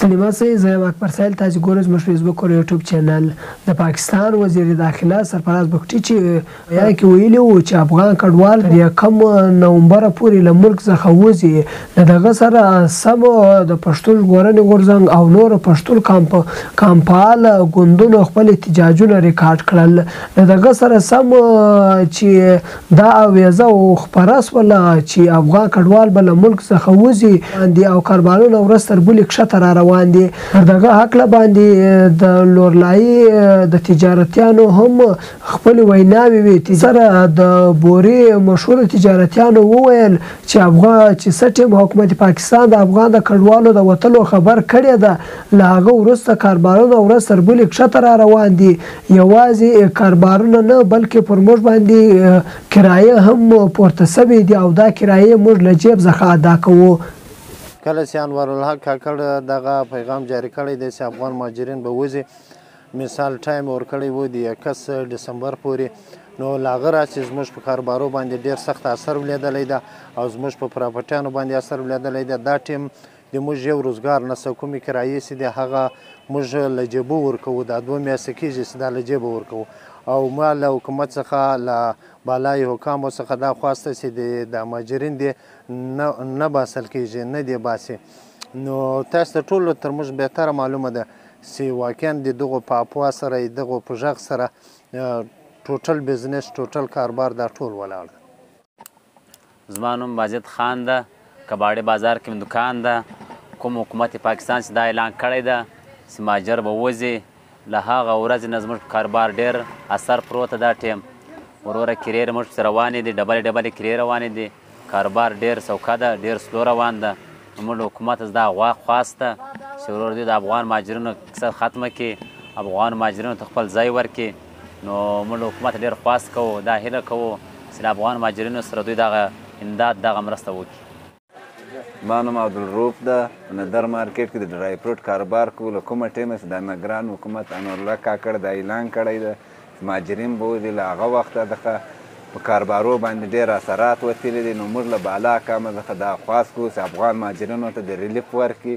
ستړي مه شئ، زه یم اکبر سایل. تاسې ګورئ زموږ فیسبوک او یوټیوب چینل. د پاکستان وزیر داخله سرفراز بګټي چې بیان کې ویلي وو چې افغان کډوال تر 1 نومبر پورې له ملک څخه وځي. له دغه سره سم د پښتون ژغورنې غورځنګ او نورو پښتون کامپال ګوندونو خپل احتجاجونه ریکارډ کړل. له دغه سره سم چې دا اویزه او خپره سوله چې افغان کډوال به له ملک څخه وځي او کاروبارونه ورځ تر بلې کښته را روان دي. پر دغه هکله باندې د لورلایي د تجارتیانو هم خپلې ویناوې وې. سره د بورې مشهور تجارتیانو وویل چې څه ټیم حکومت پاکستان د افغان د کډوالو د وتلو خبر کړې ده. له هغه وروسته کاروبارونه ورځ تر بلې کښته را روان دي. یوازې کاروبارونه نه بلکې پر موږ باندې کرایه هم پورته سوې دي او دا کرایه موږ له جیب څخه ادا کوو. کله چې انوارالحق کاکړ دغه پیغام جاری کړی دی چې افغان مهاجرین به وځي، مثال ټایم ورکړی و د 21 ډسمبر پورې، نو له هغه راځي زموږ په کاروبارو باندې ډېر سخت اثر ولیدلی ده او زموږ په پراپرټیانو باندې اثر ولیدلی ده. دا ټیم د موږ یو روزګار نشته، کومې کرایې چې دی هغه موږ له جیبو ورکوو. دا 2 میاشتې کېږي چې دا له جیبه ورکوو او ما له حکومت څخه له بالای حکامو څخه دا خواسته چې د مهاجرین دی نه باسل کېږي، نه دی باسي. نو تاسو ته ټولو تر موږ بهتره معلومه ده چې واقعا د دغو په اپوا سره دغو په غږ سره ټوټل بزنس ټوټل کاروبار دا ټول ولاړ ده. زما نوم باجد خان ده، کباړي بازار کې مې دکان ده. کوم حکومت پاکستان چې دا اعلان کړی ده چې مهاجر به وځي، له هغه ورځې نه زموږ په کاروبار ډېر اثر پروت ده. ټیم وروره کرې زموږ پسې روانې دي، ډبلې کرې روانې دي. کاروبار ډېر سوکه ده، ډېر سلو روان ده. موږ له حکومت دا خواست ده چې ورور دې د افغان مهاجرینو کیسه ختمه کړي، افغان مهاجرینو ته خپل ځای ورکړي. نو موږ له حکومت ډېر خواست کوو، دا هیله کوو چې د افغان مهاجرینو سره دوی دغه امداد دغه مرسته وکړي. ما نوم عبدالروف ده، ندر مارکیټ کې د ډرای فروټ کاروبار کوو. له کومه ټیمه چې د نګران حکومت انوارالله کاکړ دا اعلان کړی ده مهاجرین به وځي، له هغه وخته دغه په کاروبارو باندې ډېر اثرات وتلي دي. نو موږ له بالا حکامه څخه دا خواست کوو چې افغان مهاجرینو ته د ریلیف ورکړي